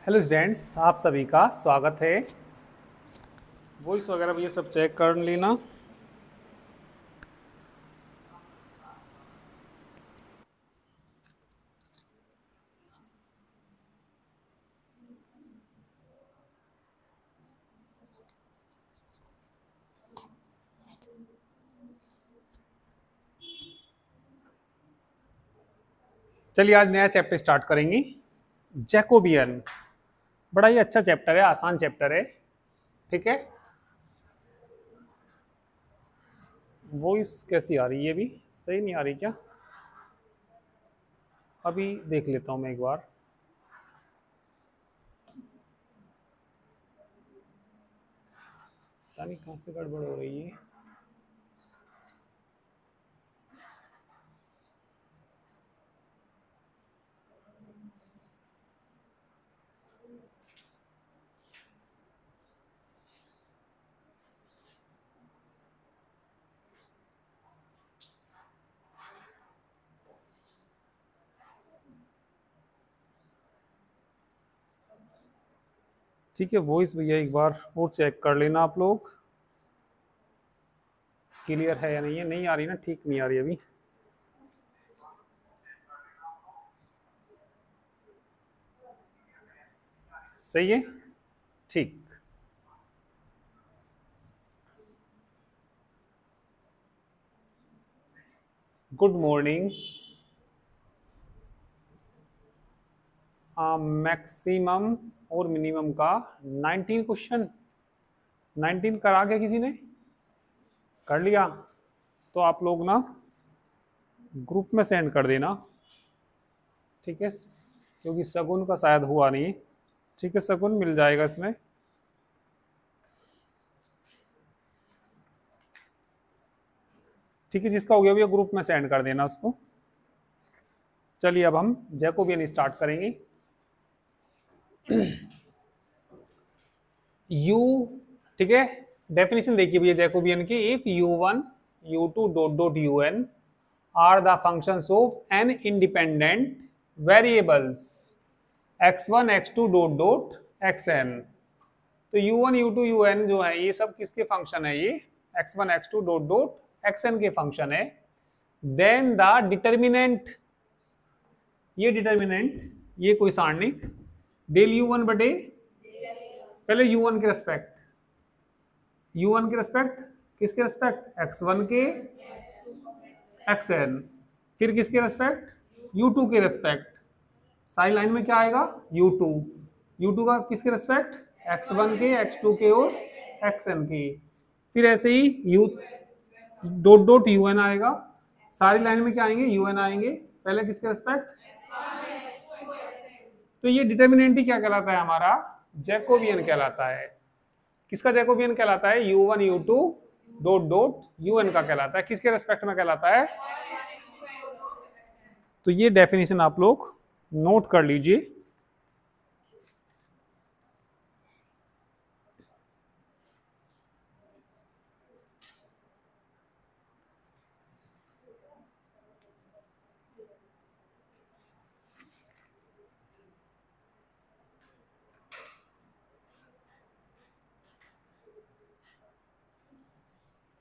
Hello students, आप सभी का स्वागत है। वॉइस वगैरह ये सब चेक कर लेना। चलिए आज नया चैप्टर स्टार्ट करेंगे। जैकोबियन बड़ा ही अच्छा चैप्टर है, आसान चैप्टर है। ठीक है। वॉइस कैसी आ रही है? अभी सही नहीं आ रही क्या? अभी देख लेता हूँ मैं एक बार। पता नहीं कहाँ से गड़बड़ हो रही है। ठीक है, वॉइस भैया एक बार और चेक कर लेना आप लोग, क्लियर है या नहीं है। नहीं आ रही ना, ठीक नहीं आ रही अभी। सही है, ठीक। Good morning. मैक्सिमम और मिनिमम का 19 क्वेश्चन। 19 करा के किसी ने कर लिया तो आप लोग ना ग्रुप में सेंड कर देना। ठीक है, क्योंकि शगुन का शायद हुआ नहीं। ठीक है, शगुन मिल जाएगा इसमें। ठीक है, जिसका हो गया भैया ग्रुप में सेंड कर देना उसको। चलिए अब हम जैकोबियन स्टार्ट करेंगे। यू, ठीक है, डेफिनेशन देखिए भैया जैकोबियन की। If u1 u2 dot dot un are the functions of n independent variables x1 x2 dot dot xn। तो u1 u2 un जो है ये सब किसके फंक्शन है? ये x1 x2 dot dot xn के फंक्शन है। देन द डिटर्मिनेंट, ये डिटर्मिनेंट, ये कोई सारणिक डेल u1 बटे, पहले u1 के रेस्पेक्ट, u1 के रेस्पेक्ट, किसके रेस्पेक्ट? x1 के xn, फिर किसके रेस्पेक्ट? u2 के रेस्पेक्ट। सारी लाइन में क्या आएगा? u2, u2 का किसके रेस्पेक्ट? x1 के, x2 के और xn के। फिर ऐसे ही u डॉट डॉट un आएगा। सारी लाइन में क्या आएंगे? un आएंगे। पहले किसके रेस्पेक्ट? तो ये डिटर्मिनेंट ही क्या कहलाता है? हमारा जैकोबियन कहलाता है। किसका जैकोबियन कहलाता है? u1 u2 dot dot un का कहलाता है। किसके रेस्पेक्ट में कहलाता है? तो ये डेफिनेशन आप लोग नोट कर लीजिए।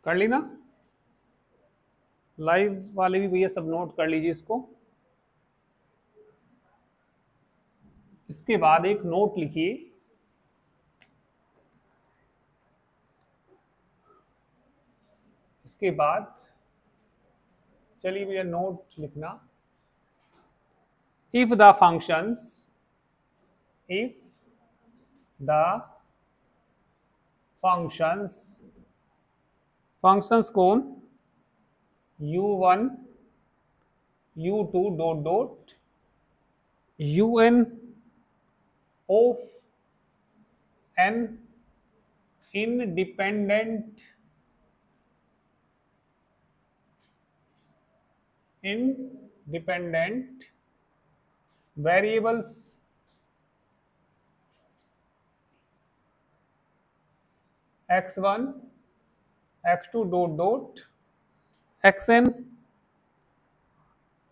कर ली ना? लाइव वाले भी भैया सब नोट कर लीजिए इसको। इसके बाद एक नोट लिखिए। इसके बाद चलिए भैया नोट लिखना। If the functions, if the functions, functions कौन? u1 u2 dot dot un of n independent variables x1 x2 dot dot xn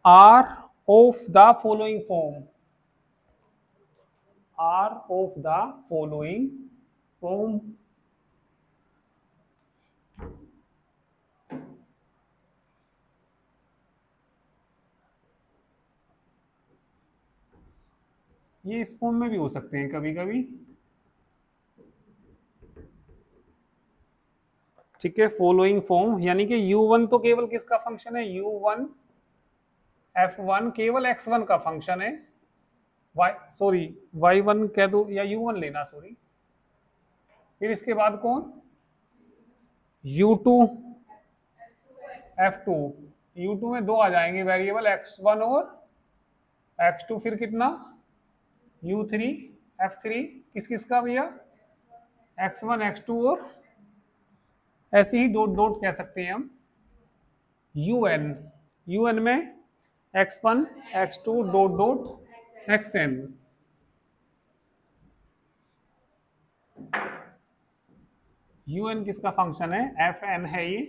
are of the following form, are of the following form ये इस form में भी हो सकते हैं कभी कभी, ठीक है। फॉलोइंग फॉर्म यानी कि u1 तो केवल किसका फंक्शन है, u1 f1 केवल x1 का फंक्शन है, y1 कह दो या u1 लेना, सॉरी। फिर इसके बाद कौन, u2 f2, u2 में दो आ जाएंगे वेरिएबल x1 और x2, फिर कितना u3 f3 किस किस का भैया, x1 x2 और ऐसे ही डॉट डॉट कह सकते हैं हम un में x1 x2 dot dot xn। un किसका फंक्शन है, fn है ये,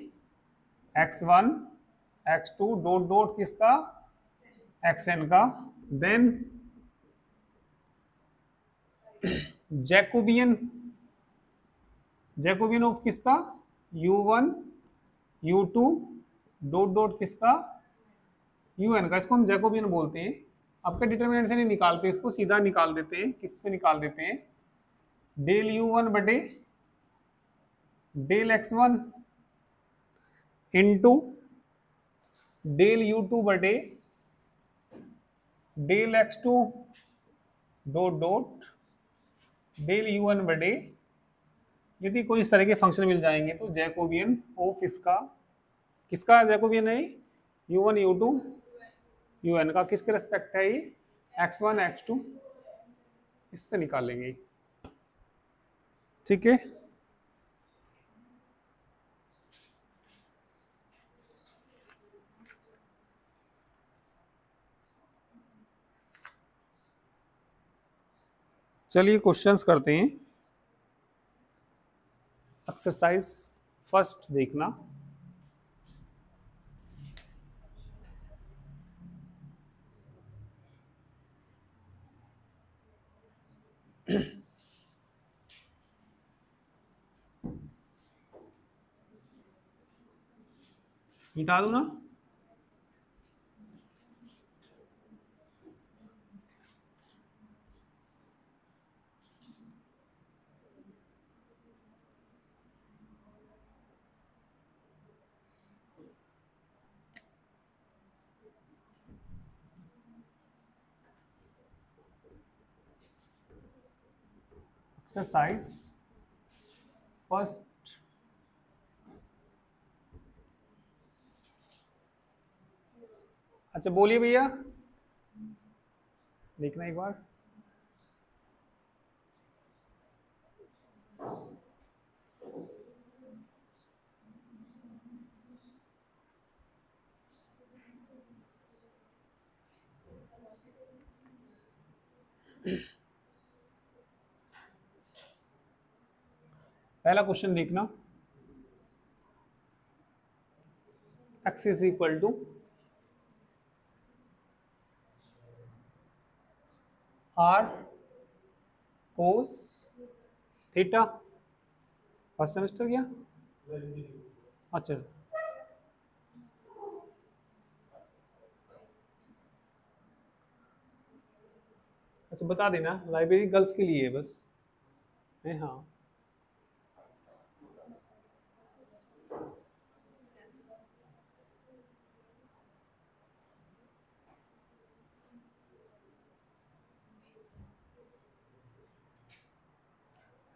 x1 x2 डॉट डॉट किसका, xn का। देन जैकोबियन, जैकोबियन ऑफ किसका, u1 u2 डॉट डॉट किसका, un का। इसको हम जैकोबियन बोलते हैं। आपके डिटरमिनेंट से नहीं निकालते, इसको सीधा निकाल देते हैं। किससे निकाल देते हैं, डेल u1 बटे del x1 into del u2 बटे del x2 dot dot del u1 बटे, यदि कोई इस तरह के फंक्शन मिल जाएंगे तो जैकोबियन ऑफ इसका, किसका जैकोबियन है, u1 u2 un का। किसके रेस्पेक्ट है ये, x1 x2, इससे निकालेंगे, ठीक है। चलिए क्वेश्चंस करते हैं। एक्सरसाइज फर्स्ट देखना, मिटा दो ना। एक्सरसाइज फर्स्ट, अच्छा बोलिए भैया, देखना एक बार। पहला क्वेश्चन देखना, x is equal to r cos theta, first semester क्या, अच्छा अच्छा बता देना, लाइब्रेरी गर्ल्स के लिए है बस है, हाँ।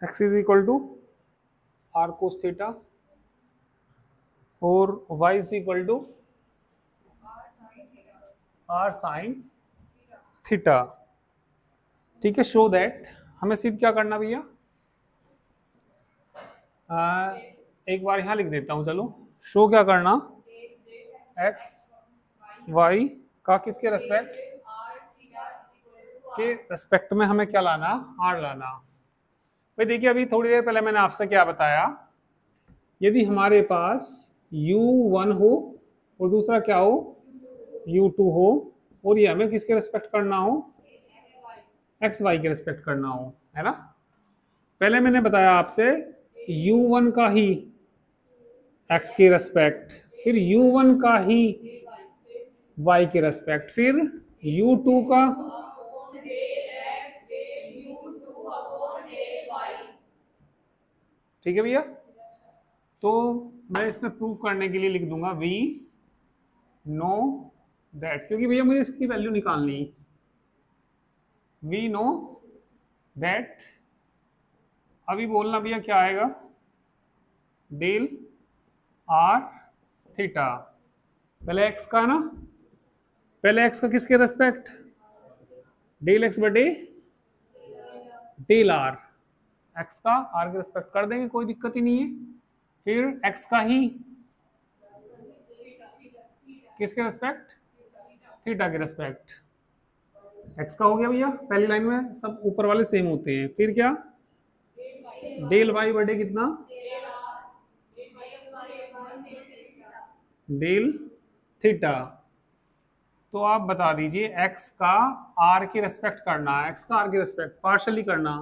x is equal to r cos theta और y is equal to r sin theta, ठीक है। शो दैट, हमें सिद्ध क्या करना भैया, एक बार यहां लिख देता हूं, चलो। शो क्या करना, x y का किसके रेस्पेक्ट के रेस्पेक्ट में हमें क्या लाना, r लाना। भाई देखिए, अभी थोड़ी देर पहले मैंने आपसे क्या बताया, यदि हमारे पास u1 हो और दूसरा क्या हो, u2 हो, और ये हमें किसके रेस्पेक्ट करना हो, एक्स वाई के रिस्पेक्ट करना हो, है ना। पहले मैंने बताया आपसे u1 का ही x के रेस्पेक्ट, फिर u1 का ही y के रेस्पेक्ट, फिर u2 का, ठीक है भैया। तो मैं इसमें प्रूव करने के लिए लिख दूंगा वी नो दैट, क्योंकि भैया मुझे इसकी वैल्यू निकालनी, वी नो दैट, अभी बोलना भैया क्या आएगा, डेल आर थीटा, पहले एक्स का है ना, पहले एक्स का किसके रेस्पेक्ट, डेल एक्स बटे डेल आर, एक्स का आर के रेस्पेक्ट कर देंगे, कोई दिक्कत ही नहीं है। फिर एक्स का ही किसके रेस्पेक्ट, थीटा के रेस्पेक्ट, एक्स का हो गया भैया, पहली लाइन में सब ऊपर वाले सेम होते हैं। फिर क्या, डेल वाई बटे कितना, डेल थीटा। तो आप बता दीजिए एक्स का आर के रेस्पेक्ट करना, एक्स का आर के रेस्पेक्ट पार्शली करना,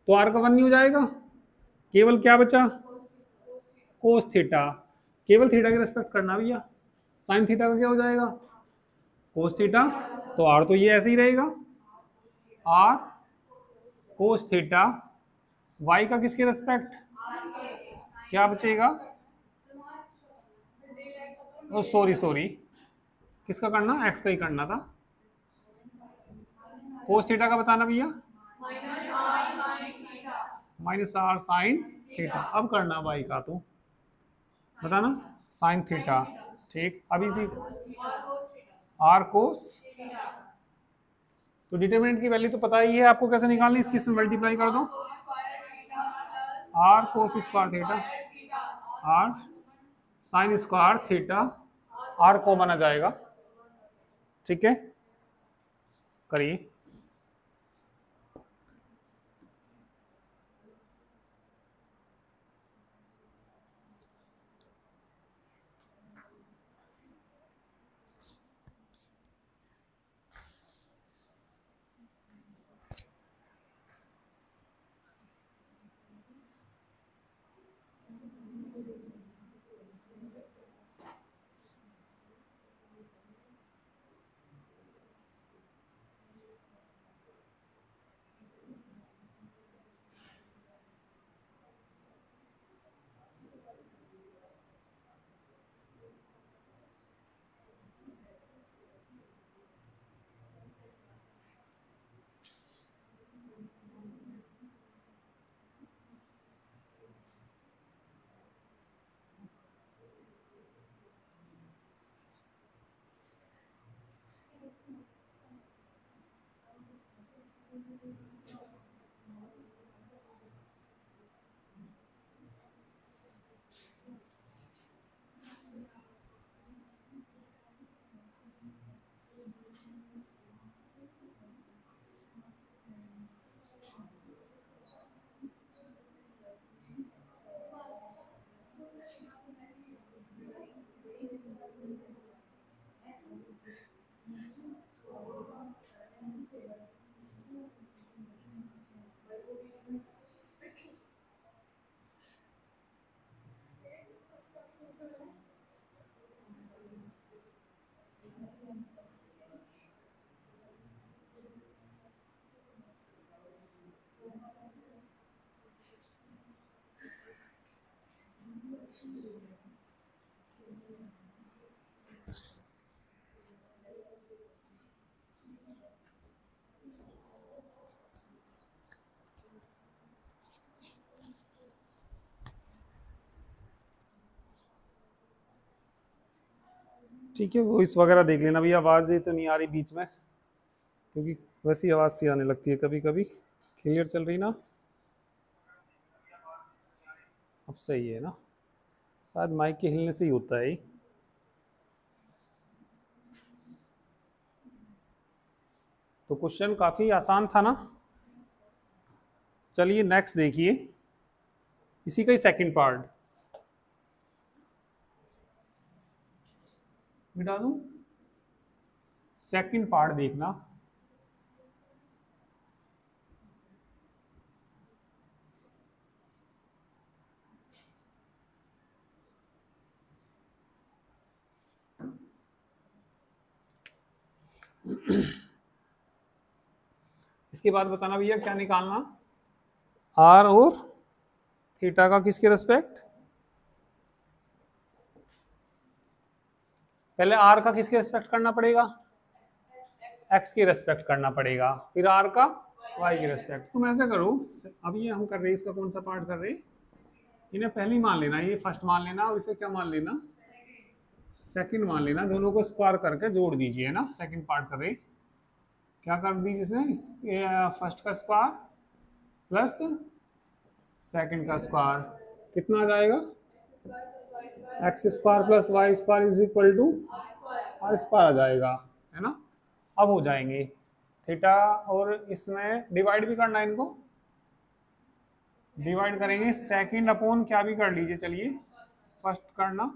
तो आर का 1 नहीं हो जाएगा, केवल क्या बचा, कोस थीटा, केवल थीटा के रेस्पेक्ट करना भैया, साइन थीटा का क्या हो जाएगा, कोस थीटा, तो आर तो ये ऐसे ही रहेगा, आर कोस थीटा, वाई का किसके रेस्पेक्ट, क्या बचेगा, ओ सॉरी सॉरी, किसका करना, एक्स का ही करना था, कोस थीटा का बताना भैया, माइनस आर साइन थीटा, अब करना वाई का तो बताना, साइन थीटा, ठीक। अभी सी आर कोस, तो डिटरमिनेंट की वैल्यू तो पता ही है आपको कैसे निकालनी, इसकी इसमें मल्टीप्लाई कर दो, r cos square theta, r sine square theta, r common आ जाएगा, ठीक है, करिए। ठीक है, वॉइस वगैरह देख लेना भैया, आवाज़ तो नहीं आ रही बीच में, क्योंकि वैसी आवाज़ सी आने लगती है कभी कभी। क्लियर चल रही ना, अब सही है ना, शायद माइक के हिलने से ही होता है ये। तो क्वेश्चन काफ़ी आसान था ना। चलिए नेक्स्ट देखिए, इसी का ही सेकंड पार्ट मिटा दूं, सेकंड पार्ट देखना, इसके बाद बताना भैया क्या निकालना, आर और थीटा का किसके रेस्पेक्ट, पहले आर का किसके रेस्पेक्ट करना पड़ेगा, एक्स के रेस्पेक्ट करना पड़ेगा, फिर आर का वाई के रेस्पेक्ट। तुम ऐसा करो, अब ये हम कर रहे हैं, इसका कौन सा पार्ट कर रहे हैं, इन्हें पहले ही मान लेना, ये फर्स्ट मान लेना और इसे क्या मान लेना, सेकंड मान लेना, दोनों को स्क्वायर करके जोड़ दीजिए, है ना। सेकंड पार्ट कर रहे, क्या कर दीजिए इसमें, फर्स्ट का स्क्वायर प्लस सेकंड का स्क्वायर, कितना आ जाएगा, x square plus y square is equal to r square आ जाएगा, है ना। अब हो जाएंगे थीटा, और इसमें डिवाइड भी करना है, इनको डिवाइड करेंगे, सेकंड अपॉन क्या भी कर लीजिए, चलिए फर्स्ट करना,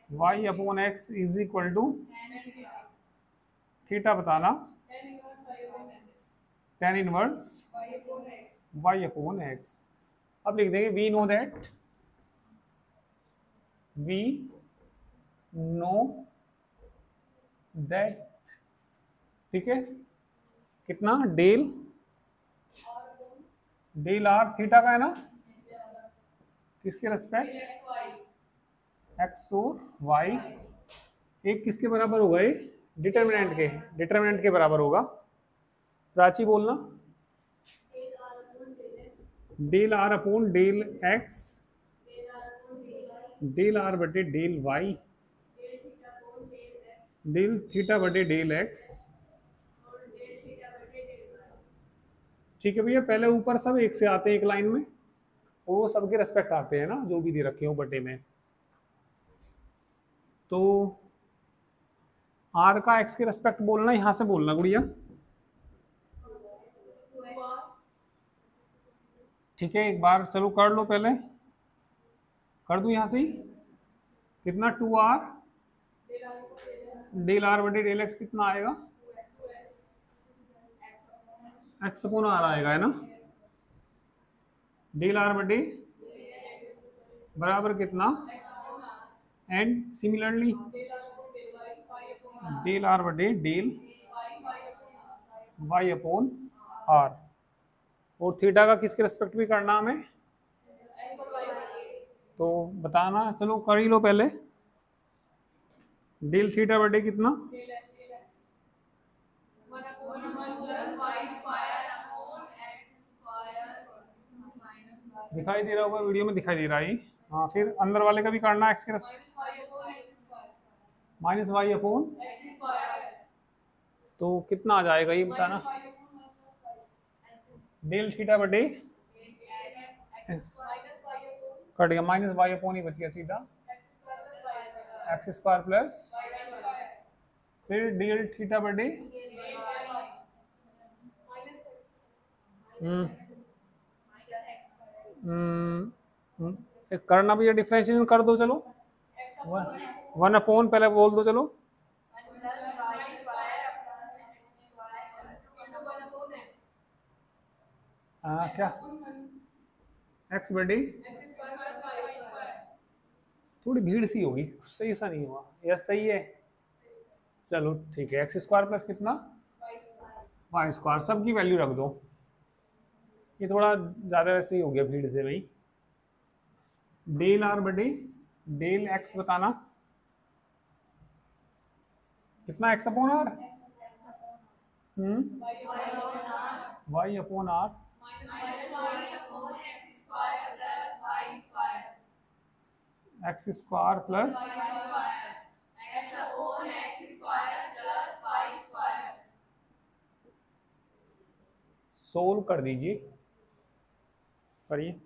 y upon x is equal to theta बताना, tan inverse y upon x. अब लिख देंगे we know that, we know that, ठीक है, कितना डेल, डेल आर थीटा का है ना, किसके रेस्पेक्ट, एक्स और वाई, एक किसके बराबर होगा, ये डिटर्मिनेंट के बराबर होगा। प्राची बोलना, del r upon del x, del r बटे डेल वाई, डेल थीटा बटे डेल एक्स, ठीक है भैया। पहले ऊपर सब एक से आते हैं एक लाइन में, वो सबके रेस्पेक्ट आते हैं ना, जो भी दे रखे हो बटे में। तो आर का एक्स के रेस्पेक्ट बोलना, यहां से बोलना गुड़िया, ठीक है। एक बार चलो कर लो, पहले कर दू यहां से ही, कितना 2r डेल आर बटे डेल एक्स कितना आएगा, एक्स अपॉन आर आएगा, है ना। डेल आर बटे बराबर कितना, एंड सिमिलरली डेल आर बटे डेल वाई अपॉन आर, और थीटा का किसके रेस्पेक्ट भी करना हमें, तो बताना, चलो कर ही लो पहले, डेल थीटा बटे कितना, दिखाई दे रहा होगा वीडियो में, दिखाई दे रहा है। हाँ, फिर अंदर वाले का भी करना, एक्स के माइनस वाई अपॉन, तो कितना आ जाएगा ये बताना, डेल थीटा बटे कट गया, माइनस वाई अपॉन ही बच गया सीधा, एक्स स्क्वायर प्लस, फिर डेल थीटा बटे, करना भी, डिफरेंशिएशन कर दो चलो, वन अपॉन पहले बोल दो चलो, क्या एक्स बटे, थोड़ी भीड़ सी होगी, सही सा नहीं हुआ, यस सही है, चलो ठीक है, एक्स स्क्वायर प्लस कितना, वाई स्क्वायर, सबकी वैल्यू रख दो, ये थोड़ा ज़्यादा वैसे ही हो गया भीड़ से भाई, डेल आर बटे डेल एक्स बताना, कितना x upon r, y upon r, x square plus, solve कर दीजिए, करिए।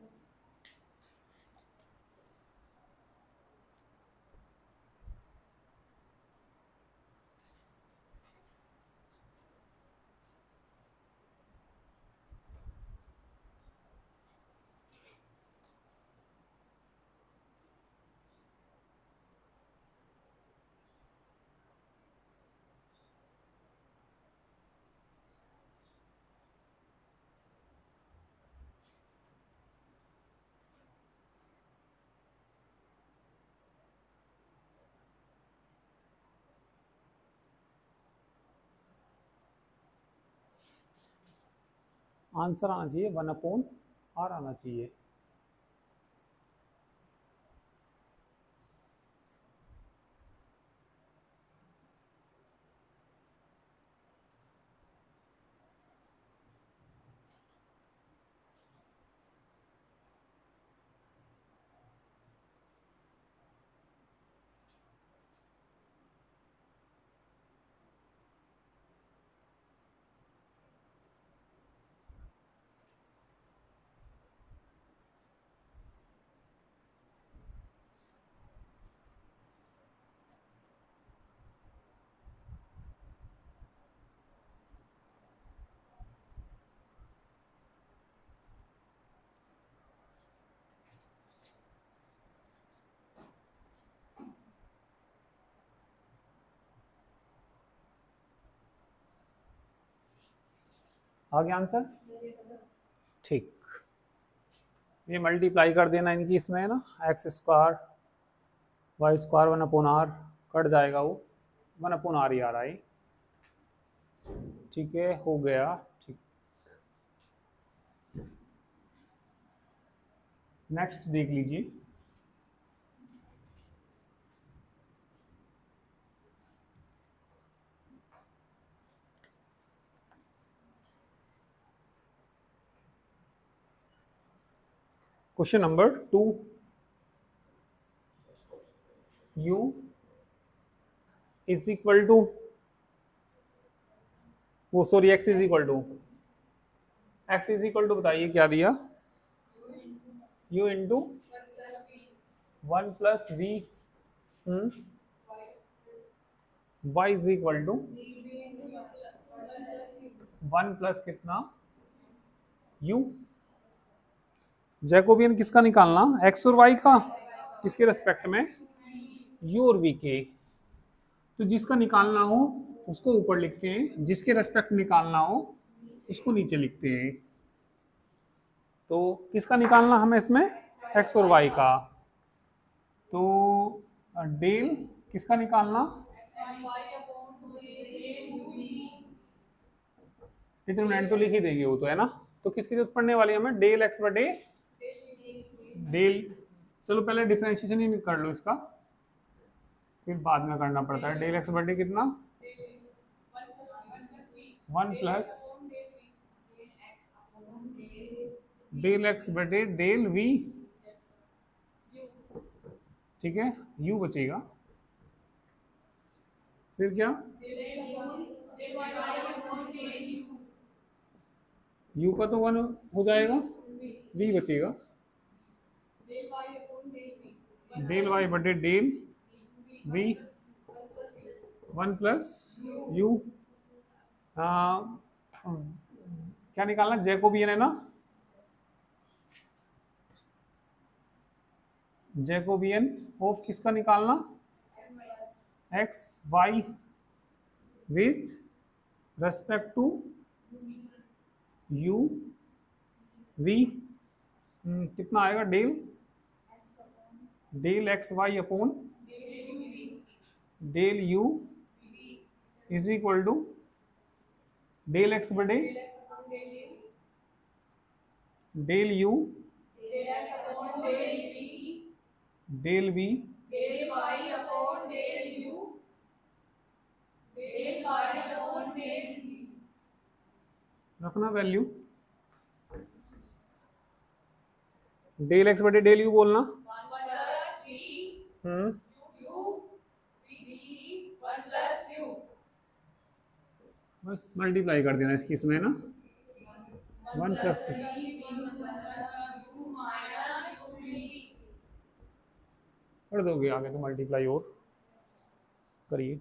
आंसर आना चाहिए 1/r आना चाहिए। आ गया आंसर? ठीक, ये मल्टीप्लाई कर देना इनकी इसमें है ना, x square y square 1/r cut जाएगा, वो 1/r ही आ रहा है। ठीक है, हो गया। ठीक, नेक्स्ट देख लीजिए। Question number 2, u is equal to, वो sorry x is equal to बताइए क्या दिया, u into 1+v, y is equal to 1 plus कितना u। जैकोबियन किसका निकालना, x और y का, किसके रेस्पेक्ट में, u और v के। तो जिसका निकालना हो उसको ऊपर लिखते हैं, जिसके रेस्पेक्ट निकालना हो उसको नीचे लिखते हैं। तो किसका निकालना हमें इसमें, x और y का। तो डेल किसका निकालना, डिटरमिनेंट तो लिख ही देंगे वो तो है ना। तो किसकी जरूरत पड़ने वाली है हमें, डेल x बटे डेल, चलो पहले डिफरेंशिएशन ही कर लो इसका, फिर बाद में करना पड़ता है। डेल x बटे कितना, 1 प्लस डेल x बटे डेल v, ठीक है, u बचेगा। फिर क्या, u का तो 1 हो जाएगा, v बचेगा, डेल y बटे डेल v 1 प्लस u। क्या निकालना, जैकोबियन है ना, जैकोबियन ऑफ किसका निकालना, x y with respect to u v, कितना आएगा, del x y upon del u is equal to del x बटे डेल u डेल v रखना वैल्यू, डेल एक्स बटे डेल u बोलना, बस मल्टीप्लाई कर देना इसकी इसमें ना, 1 प्लस कर दोगे आगे तो मल्टीप्लाई और करिए।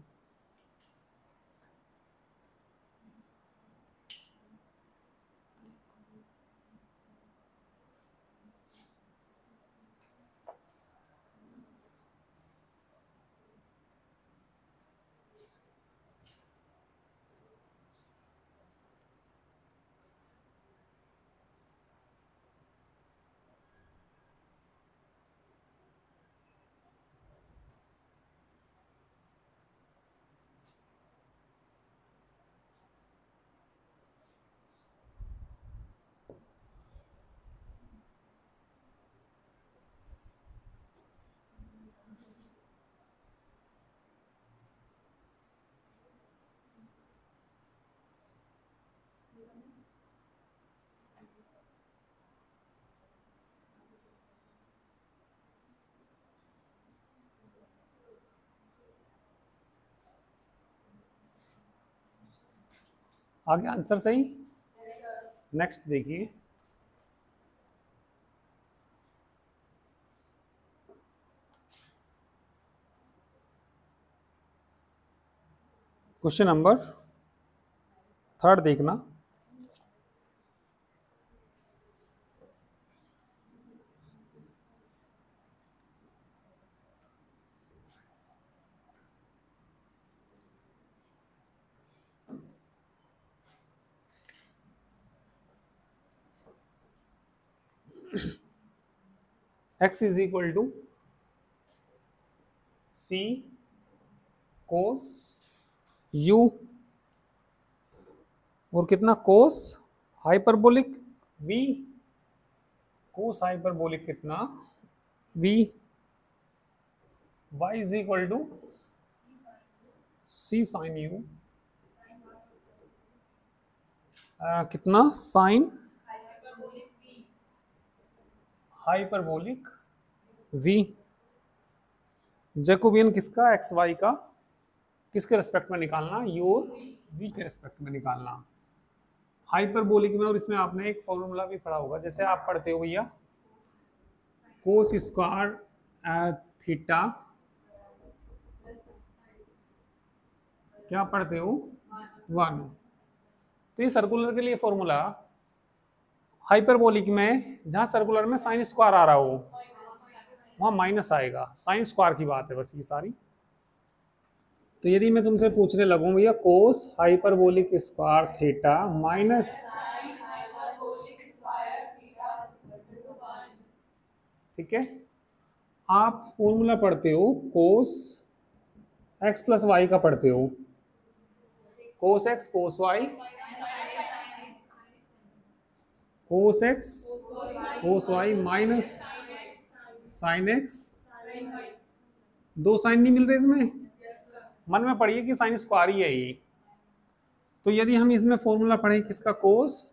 आगे आंसर सही। नेक्स्ट देखिए, क्वेश्चन नंबर 3 देखना। x is equal to C cos u और कितना cos hyperbolic v, cos hyperbolic कितना v, y is equal to C sine u, कितना साइन हाइपरबोलिक v। जैकोबियन किसका, एक्स वाई का, किसके रेस्पेक्ट में निकालना, u और v के रेस्पेक्ट में निकालना। हाइपरबोलिक में और इसमें आपने एक फॉर्मूला भी पढ़ा होगा, जैसे आप पढ़ते हो भैया कोस स्क्वायर थीटा, क्या पढ़ते हो 1। तो ये सर्कुलर के लिए फॉर्मूला, हाइपरबोलिक में जहां सर्कुलर में साइन स्क्वायर आ रहा हो वहां माइनस आएगा, साइन स्क्वायर की बात है बस ये सारी। तो यदि मैं तुमसे पूछने लगूं भैया कोस हाइपरबोलिक स्क्वायर थीटा माइनस, ठीक है, आप फॉर्मूला पढ़ते हो कोस एक्स प्लस वाई का पढ़ते हो, cos x cos y, cos x cos y minus sine x, दो साइन नहीं मिल रहे इसमें, मन में पढ़िए कि साइन स्क्वायर ही है ये। तो यदि हम इसमें फॉर्मूला पढ़ें किसका, cos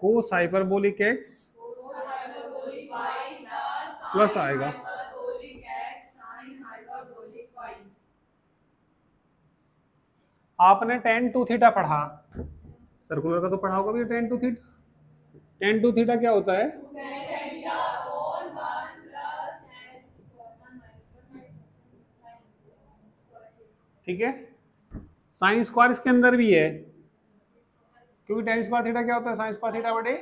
cos hyperbolic x plus आएगा, आपने टेन टू थीटा पढ़ा, सर्कुलर का तो पढ़ा होगा भी, tan two theta, tan two theta क्या होता है, ठीक है, साइन स्क्वायर इसके अंदर भी है, क्योंकि टेन स्क्वायर थीटा क्या होता है, साइन स्क्वायर थीटा बटे,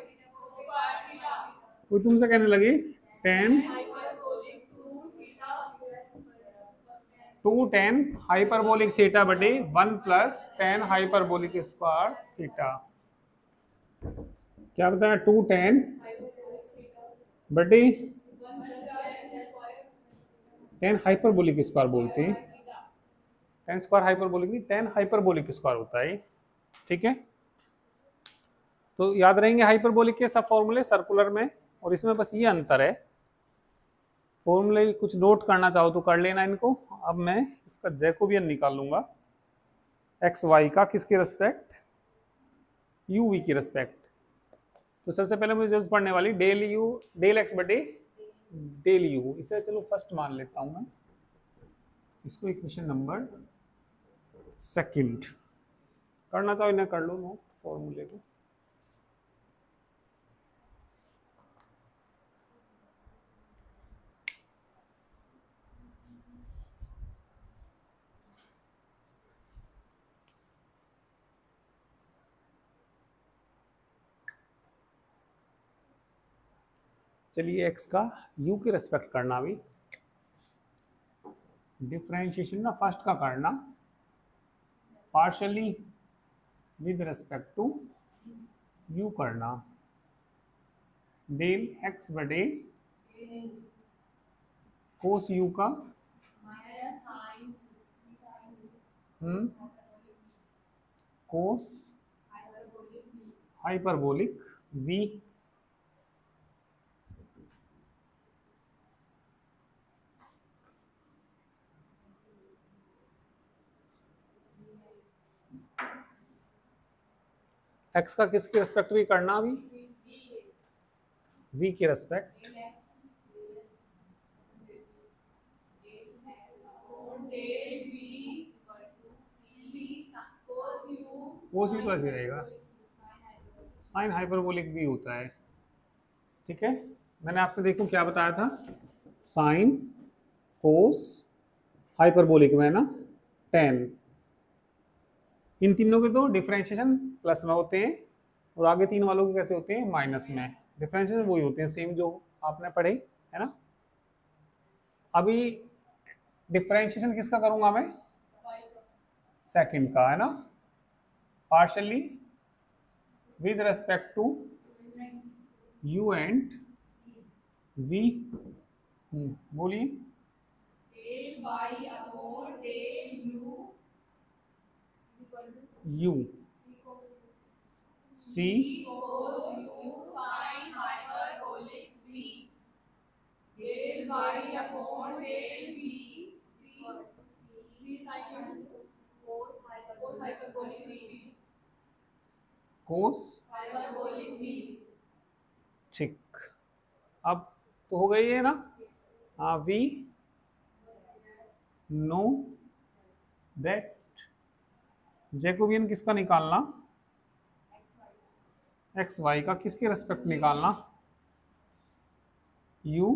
कोई तुमसे कहने लगी tan two tan hyperbolic theta बटे 1 plus tan hyperbolic square theta, क्या बताया, 2 टेन बटे टेन हाइपरबोलिक स्क्वायर बोलते हैं, टेन स्क्वायर हाइपरबोलिक नहीं, टेन हाइपरबोलिक स्क्वायर होता है, ठीक है। तो याद रहेंगे हाइपरबोलिक के सब फॉर्मूले सर्कुलर में, और इसमें बस ये अंतर है, फॉर्मूले कुछ नोट करना चाहो तो कर लेना इनको। अब मैं इसका जैकोबियन निकाल लूंगा एक्स वाई का, किसके रेस्पेक्ट, यू वी की रेस्पेक्ट। तो सबसे पहले मुझे जरूरत पड़ने वाली डेल यू डेल एक्स बटे डेल यू, इसे चलो फर्स्ट मान लेता हूं मैं, इसको इक्वेशन नंबर सेकंड, करना चाहो इन्हें कर लो नोट फॉर्मूले को। चलिए x का u के रेस्पेक्ट करना, भी डिफरेंशिएशन ना फर्स्ट का करना, partially with respect to u करना, डेल x बटे कोस u का कोस हाइपरबोलिक v, x का किसके रेस्पेक्ट भी करना, अभी v के रेस्पेक्ट, कोस भी तो ऐसे रहेगा, साइन हाइपरबोलिक भी होता है। ठीक है, मैंने आपसे देखो क्या बताया था, साइन कोस हाइपरबोलिक में ना टेन, इन तीनों के तो डिफरेंशिएशन प्लस में होते हैं और आगे तीन वालों के कैसे होते हैं, माइनस में। डिफरेंशिएशन वही होते हैं सेम जो आपने पढ़े है ना। अभी डिफरेंशिएशन किसका करूंगा मैं, सेकंड का है ना, partially with respect to u and v। बोलिए, u c कोस। ठीक, अब तो हो गई है ना। हाँ, वी नो दैट जैकोबियन किसका निकालना, एक्स वाई का, किसके रेस्पेक्ट निकालना, u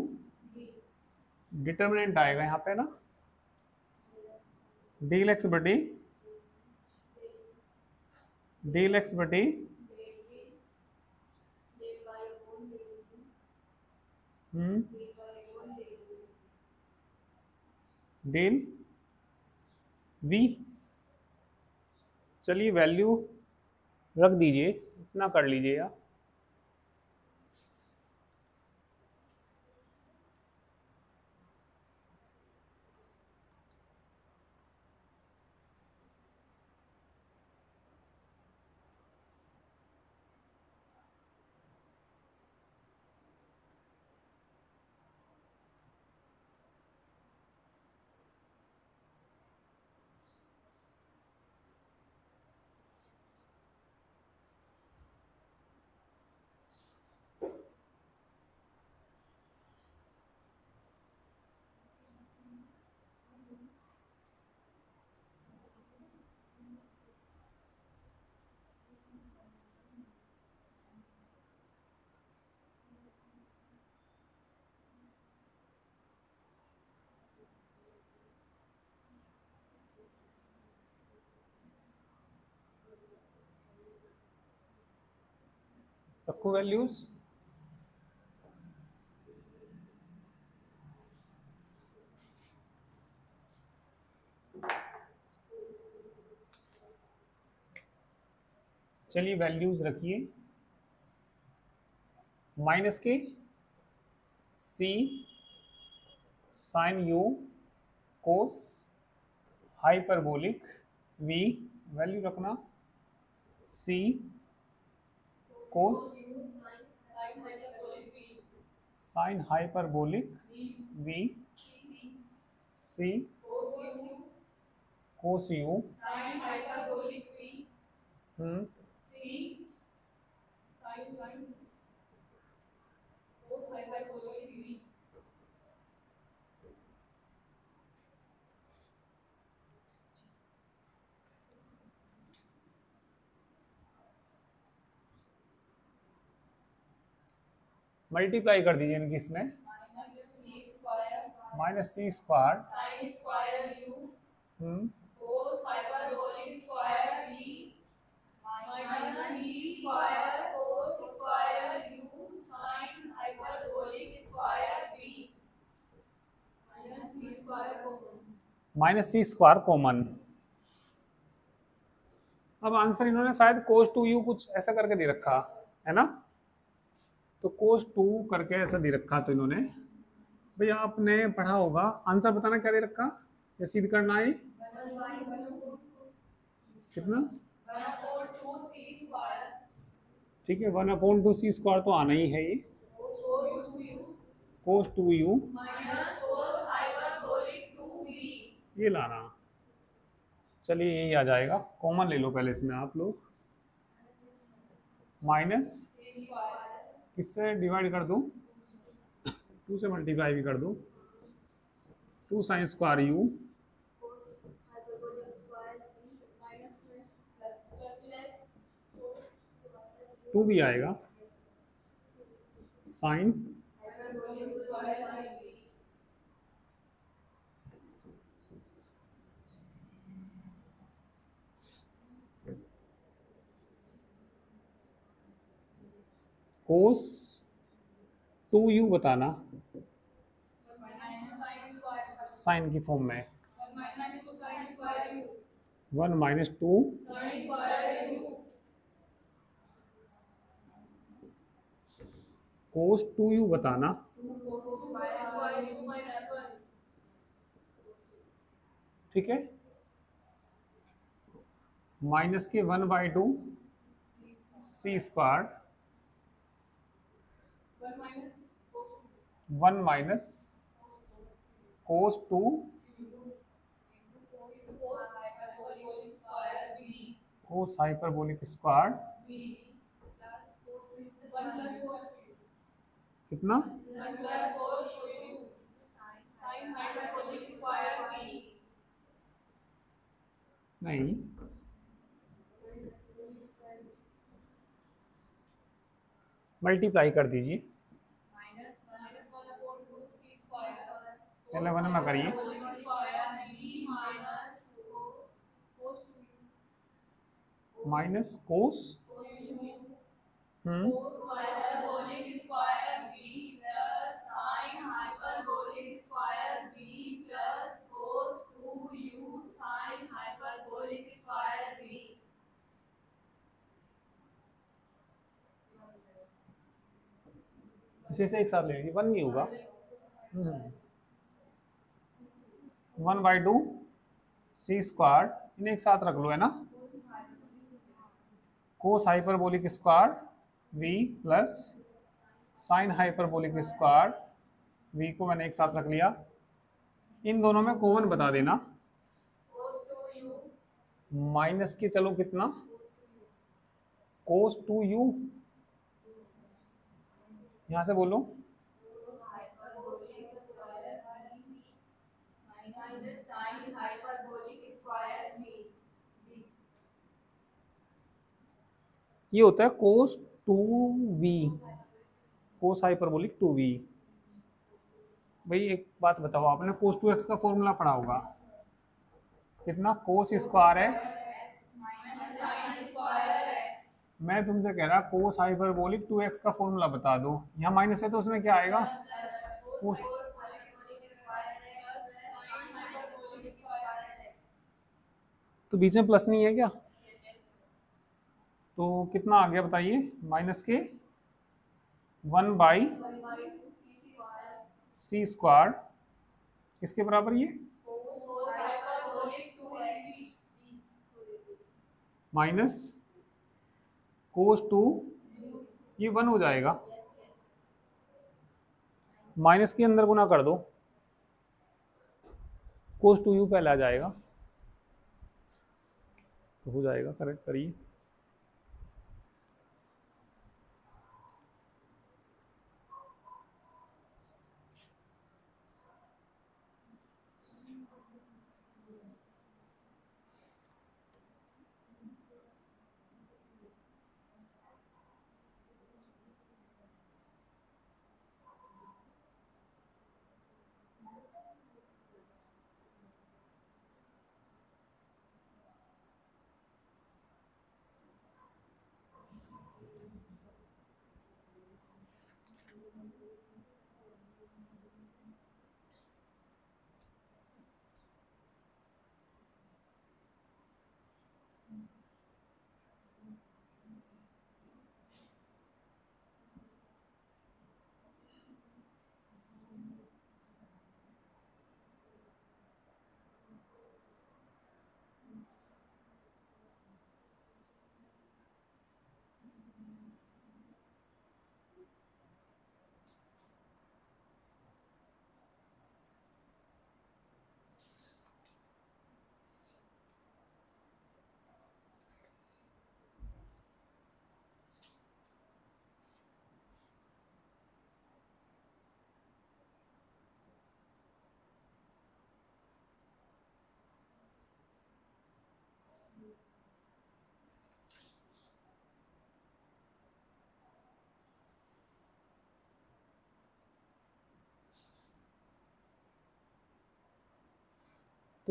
डिटर्मिनेंट आएगा यहाँ पे ना, डेल एक्स बटे डेल v। चलिए वैल्यू रख दीजिए, इतना कर लीजिए यार। रखो वैल्यूज, चलिए वैल्यूज रखिए, माइनस के c sine u cos hyperbolic v, value रखना c cos sine hyperbolic v, c cos u multiply कर दीजिए इनकी, इसमें minus c square minus c square common. अब आंसर इन्होंने शायद कोस टू यू कुछ ऐसा करके दे रखा है ना, तो कोस टू करके ऐसा दे रखा, तो इन्होंने भैया आपने पढ़ा होगा, आंसर बताना क्या दे रखा, या सिद्ध करना है कितना, ठीक है 1/2c² तो आना ही है ये, कोस टू यू ये लाना। चलिए यही आ जाएगा, कॉमन ले लो पहले इसमें आप लोग, माइनस किससे डिवाइड कर दूं, 2 से मल्टीप्लाई भी कर दूं, 2 साइन स्क्वायर यू टू भी आएगा, साइन कोस टू यू बताना साइन की फॉर्म में, 1 - 2 कोस टू यू बताना, ठीक है, माइनस के 1/2 c square, 1 - cos two cos hyperbolic square कितना, नहीं मल्टीप्लाई कर दीजिए, पहले 1 में करिए, माइनस कोस इसे से एक साथ ले लीजिए, 1 नहीं होगा, 1/2 सी स्क्वायर, इन्हें एक साथ रख लो, है ना, cos hyperbolic square v plus sine hyperbolic square v को मैंने एक साथ रख लिया, इन दोनों में कॉमन बता देना, माइनस के चलो कितना, कोस टू यू, यहां से बोलो, ये होता है cos two v, cos hyperbolic two v. भाई एक बात बताओ, आपने कोस टू एक्स का फॉर्मूला पढ़ा होगा, कितना, कोस स्क्वायर एक्स, मैं तुमसे कह रहा कोस हाइपरबोलिक 2x का फॉर्मूला बता दो, यहाँ माइनस है तो उसमें क्या आएगा, कोस, तो बीच में प्लस नहीं है क्या, तो कितना आ गया बताइए, माइनस के 1/c स्क्वायर, किसके बराबर ये, माइनस कोस टू, ये 1 हो जाएगा, माइनस के अंदर गुना कर दो, कोस टू यू पहले आ जाएगा, तो हो जाएगा, करेक्ट करिए,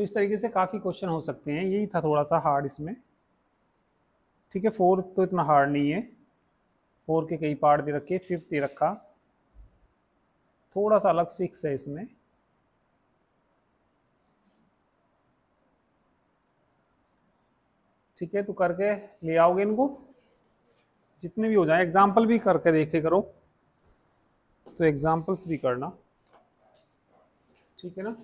तो इस तरीके से काफ़ी क्वेश्चन हो सकते हैं, यही था थोड़ा सा हार्ड इसमें। ठीक है, 4 तो इतना हार्ड नहीं है, 4 के कई पार्ट दे रखे, 5th दे रखा, थोड़ा सा अलग 6 है इसमें। ठीक है, तो करके ले आओगे इनको, जितने भी हो जाए। एग्जाम्पल भी करके देखे करो, तो एग्जाम्पल्स भी करना, ठीक है ना।